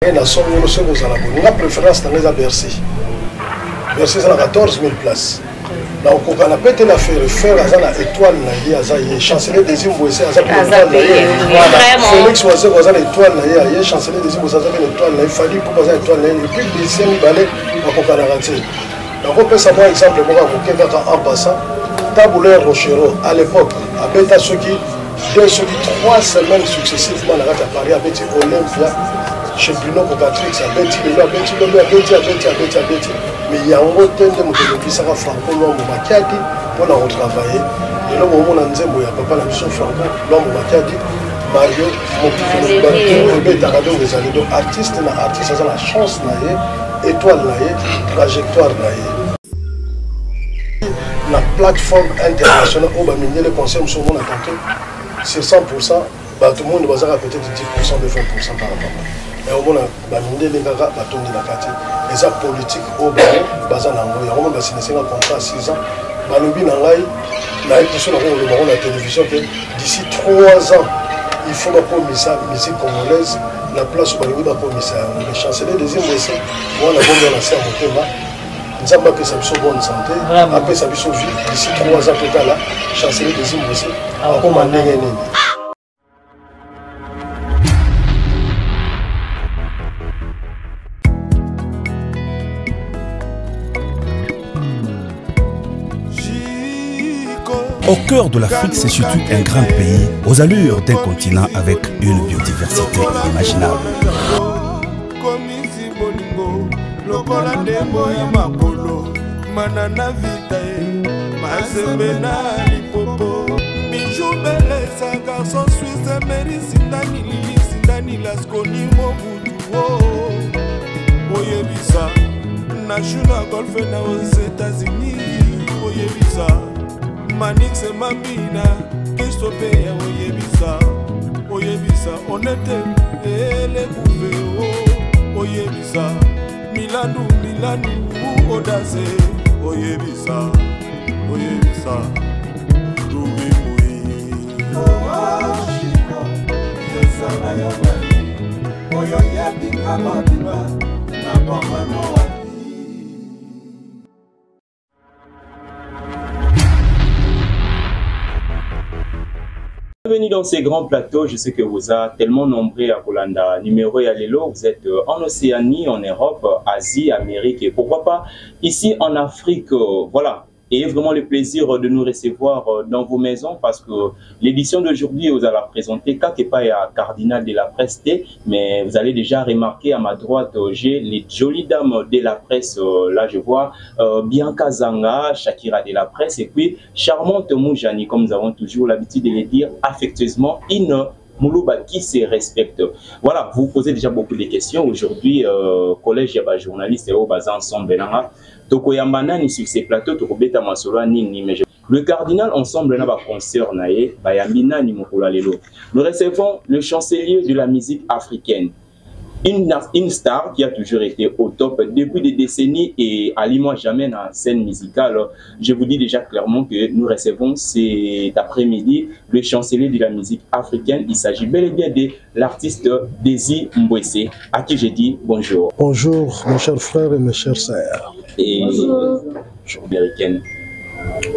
La somme de la préférence dans les Bercy. Bercy, c'est 14 000 places. Donc, on a pété l'affaire, faire la étoile, chancelier des Zimbouessés, Félix Oisé, l'étoile, chancelier des Zimbouessés, l'étoile, il fallait pour passer l'étoile, et puis il s'est mis balai à Kokanarati. Donc, on peut savoir, exemple, en passant, Tabouleur Rochero, à l'époque, à Beta Soki, 3 semaines successivement, à Paris, à Betty Olympia. Chez Bruno Kokatrix, à Betty, mais il y a un autre thème qui sera Franco Lombo Makiadi pour la retravailler. Et là, au moment où on a papa la mission Franco Lombo Makiadi, Mario, mon artiste, ça a la chance, étoile, trajectoire. La plateforme internationale où les conseils sont c'est 100%, tout le monde va peut-être 10% de 20% par rapport. Et au moins, les gars, les actes politiques au Bénin, il y a signé un contrat à 6 ans. La télévision d'ici 3 ans, il faut la musique congolaise, la place où il y a le chancelier des Zimbouessés, on a lancé un thème. Nous avons que ça soit bonne santé, après ça soit vie, d'ici 3 ans total, chancelier des Zimbouessés, à commander. Au cœur de l'Afrique se situe un grand pays, aux allures d'un continent avec une biodiversité inimaginable. Manix et Mamina, Christophe, Oyebisa, on était les bouffées, Oyebisa, Milanou, Odase, Oyebisa, Louis Moui, Chico, Yesana Yabani, Oyoyebi Kamadiba, Nabamano. Bienvenue dans ces grands plateaux, je sais que vous êtes tellement nombreux à Kolanda. Numéro Yalelo, vous êtes en Océanie, en Europe, Asie, Amérique et pourquoi pas ici en Afrique. Voilà. Et vraiment le plaisir de nous recevoir dans vos maisons parce que l'édition d'aujourd'hui vous allez présenter Kakepa cardinal de la presse, mais vous allez déjà remarquer à ma droite, j'ai les jolies dames de la presse. Là, je vois Bianca Zanga, Shakira de la presse et puis charmante Moujani, comme nous avons toujours l'habitude de les dire affectueusement, Moulouba qui se respecte. Voilà, vous posez déjà beaucoup de questions. Aujourd'hui, collège Yaba journaliste et au bazar ensemble. Tokoyambanani sur ces plateaux, Tokobeta Masora Nini. Le cardinal ensemble n'a pas concert nae, Bayambina ni Mokula Lelo. Nous recevons le chancelier de la musique africaine. Une star qui a toujours été au top depuis des décennies et à l'image jamais dans la scène musicale. Je vous dis déjà clairement que nous recevons cet après-midi le chancelier de la musique africaine. Il s'agit bel et bien de l'artiste Désir Mbouessé, à qui je dis bonjour. Bonjour mes chers frères et mes chères sœurs. Et bonjour américaine.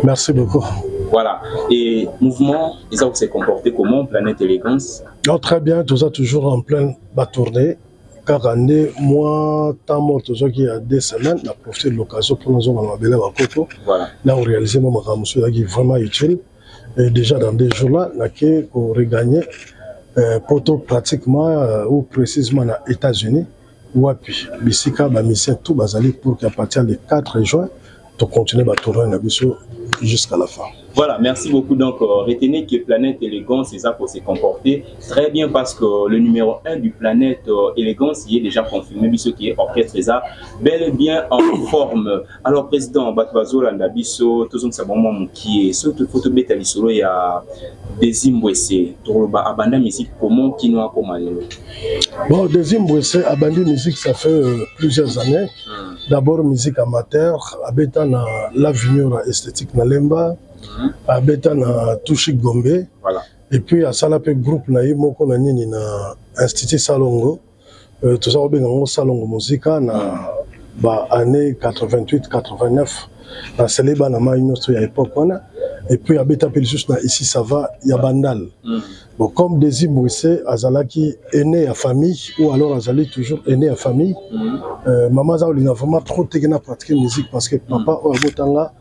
Merci beaucoup. Voilà. Et mouvement, ils ont s'est comporté comment, Planète Élégance? Très bien, tout ça toujours en pleine tournée. Car année, moi, tant mort, tout ça qui a 2 semaines, on a profité de l'occasion pour nous en appeler à Coco. Voilà. Là, on réalise mon monsieur qui est vraiment utile. Et déjà dans 2 jours-là, on a regagné poto pratiquement ou précisément aux États-Unis. Ou puis, Bissika, mission tout basali pour qu'à partir du 4 juin, tu continues à tourner jusqu'à la fin. Voilà, merci beaucoup. Donc, retenez que Planète Élégance, c'est ça pour se comporter très bien parce que le numéro 1 du Planète Élégance, il est déjà confirmé, ce qui est orchestre, ça, bel et bien en forme. Alors, président Batouazo Landabiso, tout ça, bon, qui est surtout photo bêta l'isolo, il y a Désir Mbouessé, Abanda Musique, comment qui nous a commandé? Bon, Désir Mbouessé, Abanda Musique, ça fait plusieurs années. D'abord, musique amateur, Abeta na l'avenir esthétique na Lemba. Abeta na Touchi Gombe. Voilà. Et puis à Salapé groupe na Moko na Nini na Institut Salongo. tout ça au salon de musique na ba année 88-89 na célébra na une autre époque et puis à beta juste ici ça va il y a bandal bon comme des Mbouissé azalaki aîné à famille ou alors azali toujours aîné à famille maman za oli na vraiment trop tegena pratiquer musique parce que papa o botanga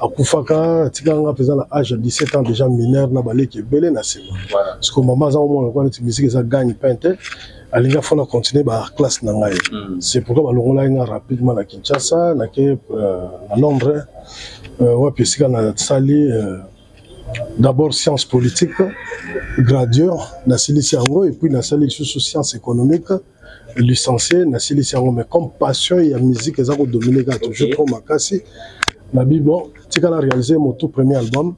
akufaka tikanga pesa à l'âge de 17 ans déjà mineur na baleki belé na sima parce que maman za au moins quand la musique ça gagne pente alinga fona continuer ba classe na ngai c'est pourquoi ba longola nga rapidement na Kinshasa na ke à Londres ouais puis c'est na sali d'abord sciences politiques gradueur na silisi yango et puis na sali sous sciences économiques licencié na silisi yango mais comme passion et musique ça ko dominer toujours trop makasi na bibo tika na réaliser mon tout premier album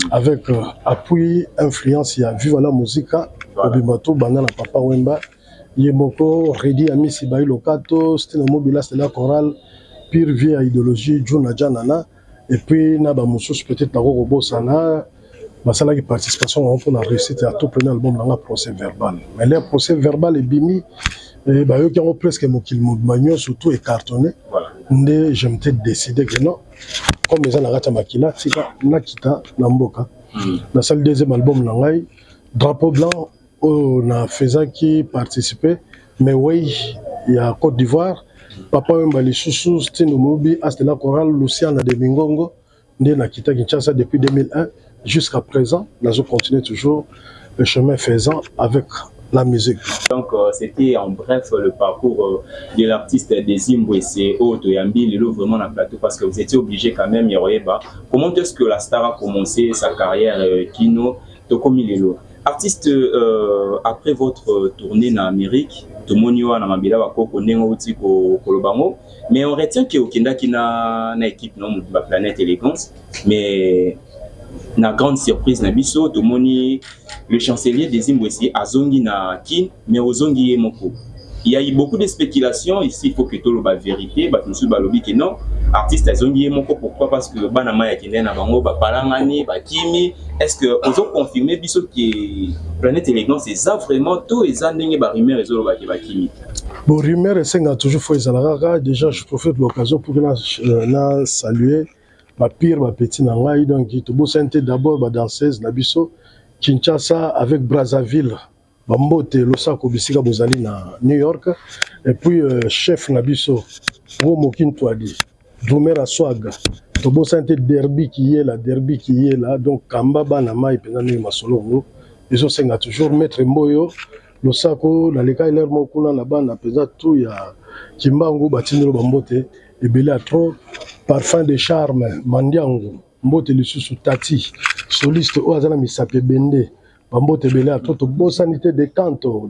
avec appui influence ya Viva la Musica obimato bana na Papa Wemba Yemoko Redi Amisi Bayi Lokato Steno Mobila c'est la chorale pire vieille idéologie Juna Janana et puis na ba mususu peut-être na Robo Sana basala qui participation pour la réussite à tout premier album dans la procès verbal mais les procès verbal est bimi et bah eux qui ont presque mokil magnon surtout écartonné ndé je m'étais décidé que non comme les gens la makila tika nakita na mboka na salle deuxième album na ngai drapeau blanc on a faisant qui participer mais oui il y a Côte d'Ivoire Papa Mbali Soussou Steno Mobi Astela Chorale Luciana de Mingongo né na kita Kinshasa depuis 2001 jusqu'à présent nous continuons toujours le chemin faisant avec la musique. Donc c'était en bref le parcours de l'artiste des Mbouissé Oto Yambi Lelo vraiment dans le plateau parce que vous étiez obligé quand même Yoroyeba. Comment est-ce que la star a commencé sa carrière Kino Tokomi Lelo? Artiste après votre tournée en Amérique, tout le monde y a na mabila bakoko nengo uti ko kolobango, mais on retient que Okenda qui na équipe non la Planète Élégance, mais na grande surprise na biso tout moni le chancelier des Mbouissé azongi na kin mais ozongi moko. Il y a eu beaucoup de spéculations ici, il faut que tout le la vérité, bah nous balobi que non, artiste azongi moko pourquoi parce que banama ya kinde na bango ba palangani ba kimi est-ce que on ont confirmé biso que Planète Élégance c'est ça vraiment tout et ça ndenge ba rumeur ezolo ba kimi. Bon rumeur c'est toujours faut ezalaka déjà je profite de l'occasion pour na saluer ma pire ma petit na ngai donc to bo santé d'abord ba danseuse na biso Kinshasa avec Brazzaville Bambote Losako Bisika Bozali na New York et puis chef Nabiso Romokin Touadi Drumera Swag Tobo Santé derby qui est là donc Kambaba Nama et Penani Masolo ils ont senga toujours maître Mboyo Losako na leka iler mokuna na bana peza tout ya Kimbangu Batinelo Bambote et belé à trop parfum de charme Mandiango Mbote Lisusu Tati soliste Oazana Misape Bende Bambote belé à trop bonne sanité de canto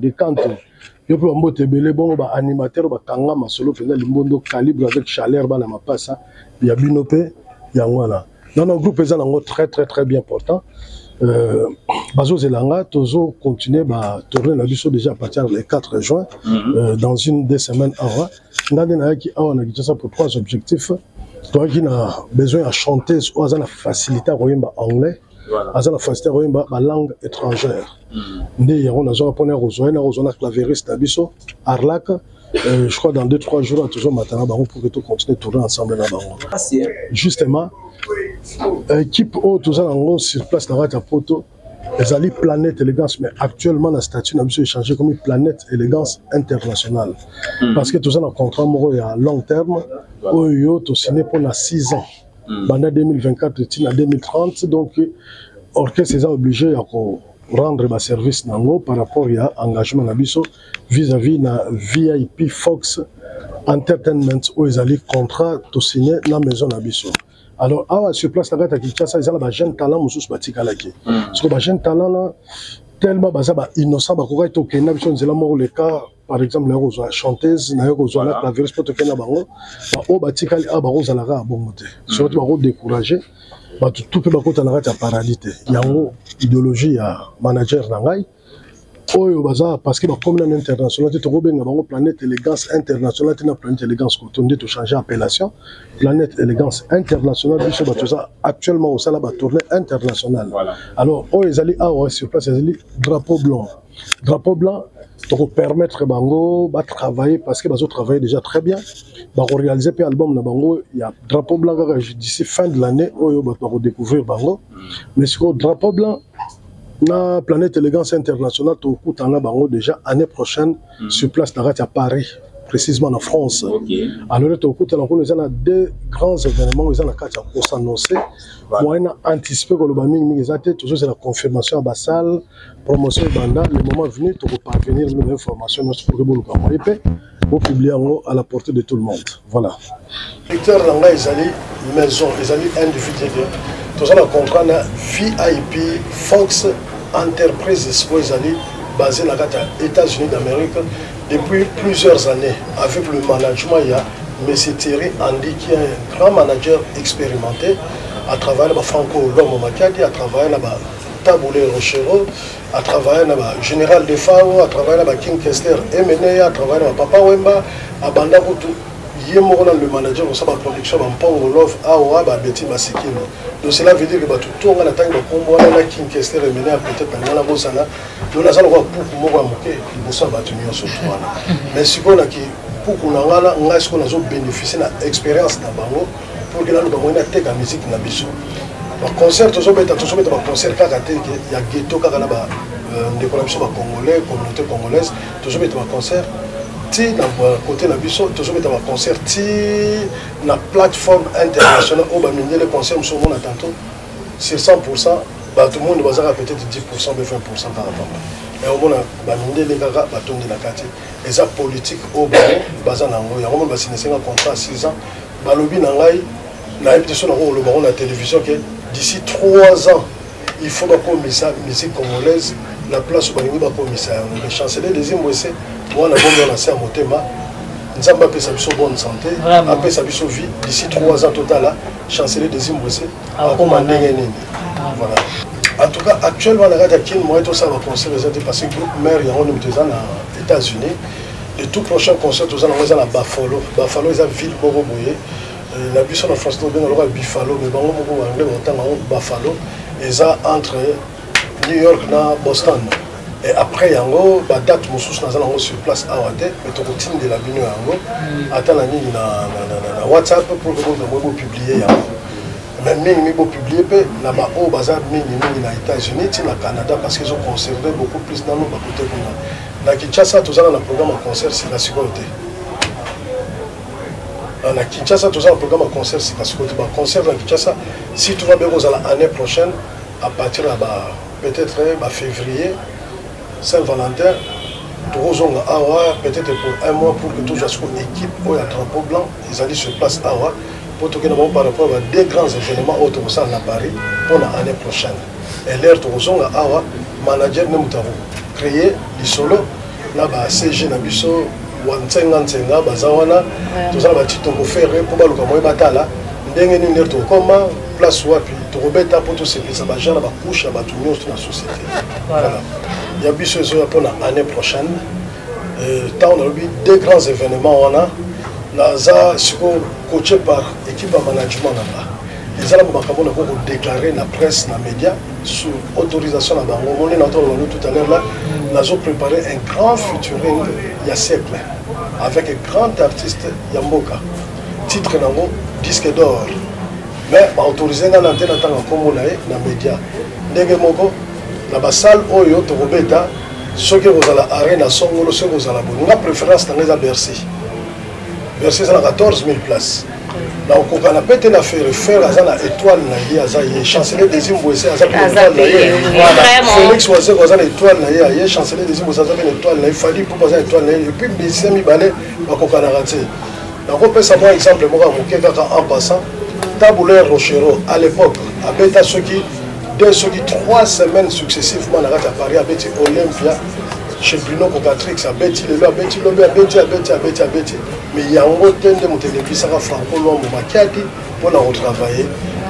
yo pe Bambote belé bon ba animateur ba kanga masolo pena limbondo calibre avec chaleur ba na mapasa ya binope ya ngwana non groupe eza nango très bien portant bazo zelanga tozo continuer ba tourner la biso déjà à partir le 4 juin dans une des semaines avant ndane na ki on a ça pour 3 objectifs toi qui a besoin à chanter ou à la facilité à royemba anglais à la facilité à royemba la langue étrangère né on a besoin pour aux clavériste abisso arlac je crois dans 2-3 jours toujours maintenant pour que tout continue tourner ensemble là bas justement équipe tout ça en sur place dans la photo les alliés Planète Élégance mais actuellement la statut n'a pas changé comme Planète Élégance internationale parce que tout ça dans contrat il y a long terme où tout signé pour 6 ans pendant 2024 et 2030 donc orchestre est obligé à rendre ma service nango par rapport à engagement nabiso vis-à-vis na VIP Fox Entertainment où ils alliés contrat tout signé dans maison nabiso. Alors, sur place, à Kinshasa, ils ont des jeunes talents, ils ont des parce que les jeunes talents, tellement innocents, ils ont le cas, par exemple, les chanteuses, les clavieristes, ils ont découragé. Tout peut être paralité. Il y a une idéologie, il y a un manager, oyo baza parce que comme na international to benga bango planète élégance internationale na planète élégance ko tonde to changer appellation planète élégance internationale biso ba toza actuellement au sala ba tournée internationale. Voilà. Alors oyo ezali sur place ezali drapeau blanc pour permettre bango ba travailler parce que bazo travailler déjà très bien ba réaliser pe album na bango il y a drapeau blanc d'ici fin de l'année oyo ba découvrir bango mais sur drapeau blanc na planète élégance internationale to kutana bango déjà année prochaine sur place à Paris précisément en France. Okay. Alors to kutana ko nous a deux grands événements ils ont la carte pour s'annoncer moi on a anticipé que le baming exact toujours c'est la confirmation à Bassal promotion banda le moment venu to parvenir une information pour que vous pour publier à la portée de tout le monde. Voilà. Victor Langa Izali maison Izali individuel tous on a contrat na VIP Fox Enterprises Izali basé dans les États-Unis d'Amérique depuis plusieurs années avec le management il y a M. Thierry Andy qui est un grand manager expérimenté à travers la Franco Lomo Makadi, à travers la Taboulé Rochero, à travers la Général Defao, à travers la King Kester Emene, à travers la Papa Wemba, à Bandakutu. Yemorona le manager au sabat production en Pongo Love Awa Betty Masikino. Donc cela veut dire que tout on a la taille de combo la King Kester Emene peut-être dans la Bosana. Nous n'avons pas beaucoup moins moqué, il faut savoir tenir sur toi. Mais si on a qui pour qu'on a ce qu'on a bénéficié de l'expérience dans Bango pour que nous avons une musique dans Bissou. Le concert, toujours mettre un concert car il y a ghetto car là bas des collaborations congolais, communauté congolaise, toujours mettre un concert. Ti dans côté la Bissou, toujours mettre un concert. Ti na plateforme internationale où bah miner les concerts nous sommes tantôt sur 100%, bah tout le monde va avoir peut-être 10%, 20% par rapport. Et au moins, les gars, de la quartier. Et ça politique au bazar nango. Il y a vraiment signé un contrat à 6 ans. Balobi nangai, na émission le baron la télévision que d'ici 3 ans, il faut que la musique congolaise, la place où balingi ba commissaire. Le chancelier des Imwese, moi on a bon lancé à Motema. Nous avons appelé ça bonne santé, appelé ça vie. D'ici 3 ans total là, chancelier des Imwese a commandé voilà. En tout cas, actuellement, la radio qui moi tout ça va concert parce que le groupe mère il y a un aux États-Unis. Le tout prochain concert nous allons à Buffalo. Buffalo est une ville Boroboye. La bus en France nous bien alors Buffalo, mais bon on anglais autant Buffalo. Et ça entre New York et Boston. Et après yango date mususu nous sur place à Wate, mais tout continue de la bino yango. Attends la ligne na WhatsApp pour que vous publier yango. Mais nous avons publié là-bas au bazar aux États-Unis et au Canada parce qu'ils ont conservé beaucoup plus dans nos côtés. Dans Kinshasa, tout ça dans le programme à concert sur la sécurité. Dans Kinshasa, tout ça dans le programme à concert sur la sécurité. Le concert dans Kinshasa, si tout va bien l'année prochaine, à partir de peut-être février, Saint-Valentin, peut-être pour un mois pour que tout soit équipe au drapeau blanc, ils allaient sur place à par rapport à des grands événements autour de Paris pour l'année prochaine. Et l'air de Awa, manager nous avons créé du solo, là bas CG Nabiso, Wansenga, Bazawana, tout ça va te faire pour le Kamoy Batala, Dengue Niner Tokoma, place Wapi, Torobeta pour tous ces pays, ça va gérer la couche, la batounion sur la société. Voilà. Il y a Bisso pour l'année prochaine. Tant on a eu des grands événements, on a. Naza coaché par l'équipe de management là-bas. Les Arabes ont déclaré la presse, la média, sous autorisation là-bas. On a entendu tout à l'heure là, nous avons préparé un grand futuring il y a siècle avec un grand artiste Yamboka. Titre nango disque d'or. Mais autorisé dans l'antenne en tant que comme dans les médias. Ndenge moko la salle oyo to robeta ceux qui vont à la arène à Songolo ceux qui vont à la bonne. On a préférence dans les à Bercy. Bercy c'est 14 000 places. Donc on a pété la faire à l'étoile naïe, chancelier des Zimbouessés, à Félix Oisé, à l'étoile naïe, chancelier des Zimbouessés, à l'étoile naïe, Fali pour passer à l'étoile naïe, et puis Bissemi Balé, à Kokanarate. Donc on peut savoir exemple, en passant, Taboulé Rochero, à l'époque, à Beta Soki, 3 semaines successivement à Paris, à Betty Olympia. Chez Bruno Cocatrix, à Betty, à Betty, mais il y a un autre thème de mon télévision Franco Lombo Makiadi pour la retravailler.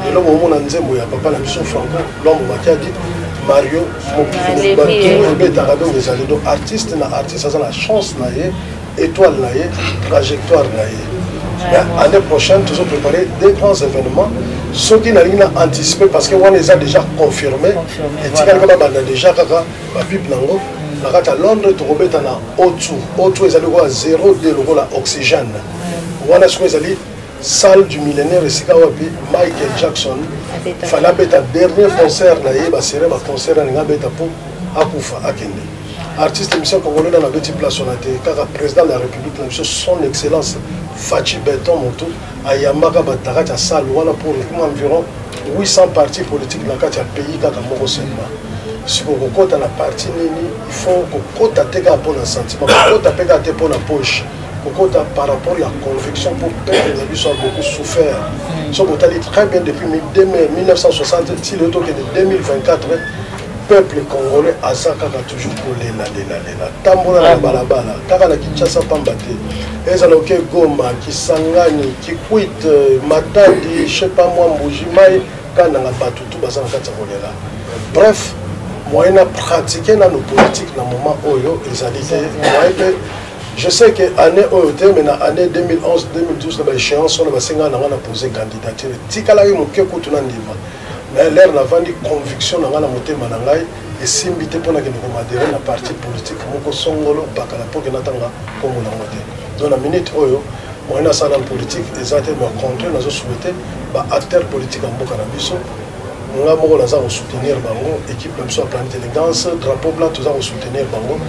Et là, on a dit, il y a papa la mission Franco Lombo Makiadi Mario donc artiste na artiste ça la chance na étoile na trajectoire na l'année prochaine toujours préparer des grands événements ceux qui n'ont rien anticipé parce que on les a déjà confirmé et tu as déjà kaka ba pipe nango na Londres to robeta na O2 ezali ko 0 de logo la oxygène wana ce ezali salle du millénaire esika wapi Michael Jackson fala beta dernier concert na ye ba seré ba concert na beta pour akufa akende artiste mission congolais dans la petite place on a été car président de la République son excellence Fachi Beton Moto ayamaka bataka ta salle wana pour environ 800 partis politiques dans quatre pays kaka moko seulement si vous côté la partie nini il faut que côté teka pour un sentiment côté peka te pour la poche côté par rapport à la conviction pour peuple de soit beaucoup souffert so botali très bien depuis 1960 si le taux de 2024 peuple congolais azaka toujours pour les tambola na balabala kaka na Kinshasa pambate ezala ke Goma Kisangani Kikwit Matadi je sais pas moi Mbujimai kana na batutu bazana kata kolela bref moyen à pratiquer dans nos politiques dans moment oyo ezalité je sais que année OET mais na année 2011 2012 na échéance on va senga na poser candidature tikala ki mokeko tuna ndima mais l'air n'a vendu conviction dans la montée manangai et simbité pour la madéré la partie politique moko songolo bakala pour que natanga comme la montée dans la minute oyo moyen ça dans politique exactement contre nous souhaiter ba acteur politique en boka na biso nga moko la za soutenir bango équipe même soit plan d'élégance drapeau blanc tout ça soutenir bango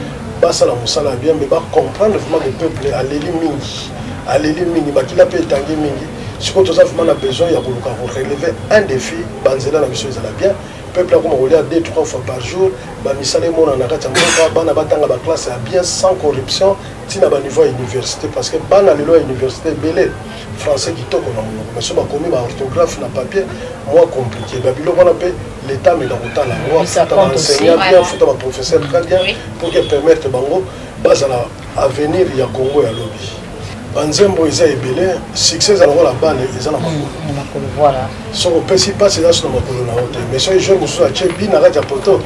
ba ça la musala bien mais ba comprendre vraiment le peuple à l'élimi ba kila pe tangi mingi. Si on a besoin, il y a relever un défi, Banzela la mission est bien. Peuple a comme 2-3 fois par jour, Bamisale mon en akata moka, batanga ba classe bien sans corruption, tina ba niveau université parce que bana lelo université belé français qui toko na mon. Mais so ba commis ba orthographe na papier, moi compliqué. Ba bilo on appelle l'état mais dans autant la loi, faut enseigner bien, faut ba professeur très bien pour que permettre bango bazala avenir ya Congo ya lobby. Banzembo eza ebele succès za la bane eza na makolo voilà so on peut si passer dans son makolo na hotel mais so je me suis acheté bien na poto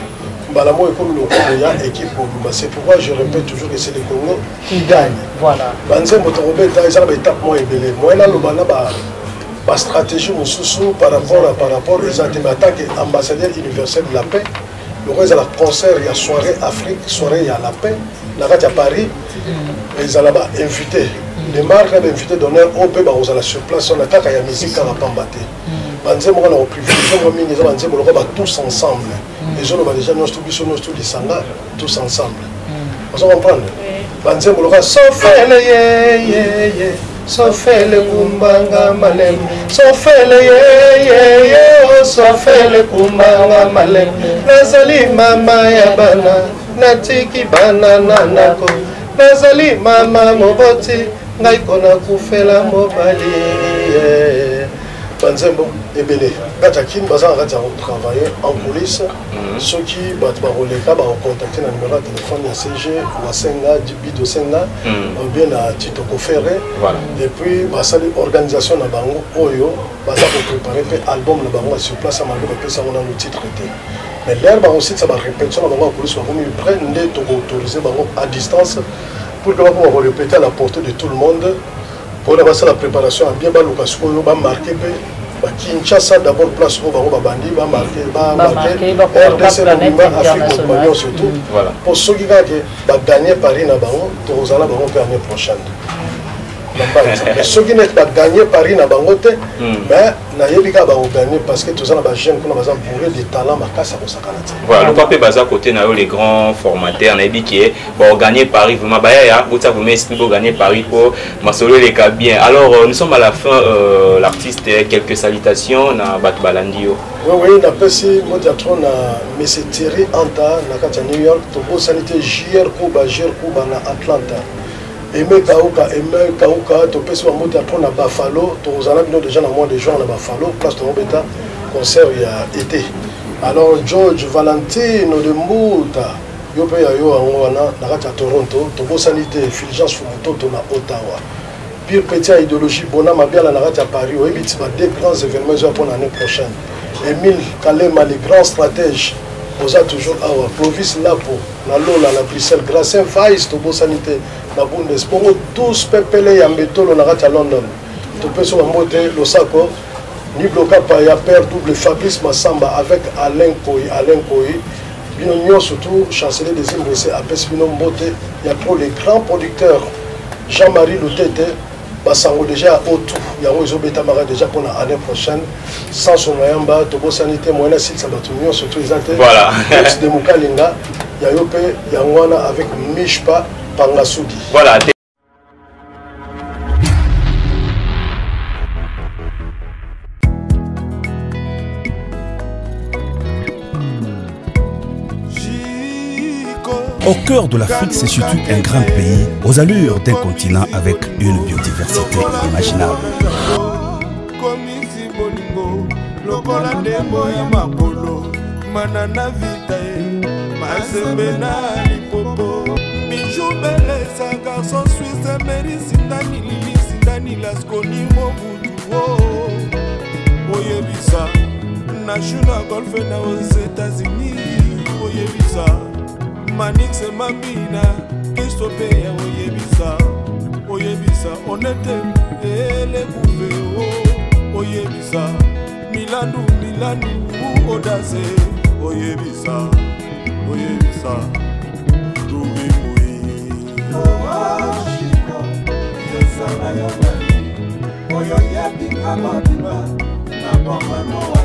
mbala mo comme le ya équipe Mobimba c'est pourquoi je répète toujours que c'est le Congo qui gagne voilà Banzembo to robeta eza ba étape mo ebele mo na lo bana ba stratégie mususu par rapport aux attaques ambassadeur universel de la paix le reste la concert il y a soirée Afrique soirée il y a la paix na à Paris ils allaient invité les marques avaient invité d'honneur au pays sur place on a qu'à y musique à la pambaté banzemo on a privilégié moi mingi banzemo le tous ensemble les gens déjà nous sanga tous ensemble vous comprenez banzemo le sofele ye sofele kumbanga malem sofele ye sofele kumbanga malem nazali mama ya bana natiki bana nanako nazali mama moboti ngai kona kufela mobali Banzembo ebele kata kin baza kata travailler en coulisses ceux qui bat baroleka ba contacter na numéro de téléphone ya CG wa senga bido senga ou bien na Tito Kofere et puis basa organisation na bango oyo baza ko préparer pe album na bango sur place à Malbo pe ça on a le titre traité mais l'air ba aussi ça va répétition na bango coulisses ba comme ils prennent des to autoriser bango à distance pour que on va répéter à la portée de tout le monde pour avoir la préparation à bien balukasko ba marquer pe Kinshasa d'abord place au bango bandi ba marquer RDC Mobimba Afrique compagnon surtout pour ceux qui va gagner Paris na bango to ozala bango l'année prochaine mais ceux qui n'ont pas gagné Paris na bango te mais na yebika ba gagner parce que tous ça na ba jeune qu'on a besoin bourré des talents makasa ko sakana voilà le pape baza côté na les grands formateurs na yebiki ba gagner Paris vraiment ba ya vous savez mais pour gagner Paris pour masolo les cas bien alors nous sommes à la fin l'artiste quelques salutations na bat balandio oui na pesi modiatron na monsieur Thierry Anta na kata New York to bo sanité JR Kuba na Atlanta Aimé Kauka, tu peux se monter pour na Buffalo, tu as déjà dans moins de gens à Buffalo, place de Robeta, concert il y a été. Alors George Valentino de Mouta, yo pe yo wana na kata Toronto, to bo sanité Fulgence Fumuto na Ottawa. Pire petit idéologie bona mabiala na kata Paris, oui, des grands événements pour l'année prochaine. Émile Kalema, les grands stratèges Oza toujours awa province Lapo na Lola na Bruxelles grâce à Vice to sanité na Bundespongo tous pepele ya mbetolo na kati ya London to peso mbote losako ni bloka pa ya père double Fabrice Massamba avec Alain Koyi bino nyo surtout chancelier des Imbrissé apes bino mbote ya pour les grands producteurs Jean-Marie Lutete basango déjà autour yango ezobeta mara déjà pour l'année prochaine sans son mayamba to sanité moyena site ça batu nyo surtout ezate voilà de Mukalinga ya yope yangwana avec Mishpa Pangasudi voilà. Au cœur de l'Afrique se situe un grand pays, aux allures d'un continent avec une biodiversité inimaginable. Manix et Mamina, Christophe Oyebisa, on était les bouffées, Oyebisa, Milanou, Audace, Oyebisa, Louis Moui, Chico, Yesana Yabani, Oyoyebi Kamadima, Napamano.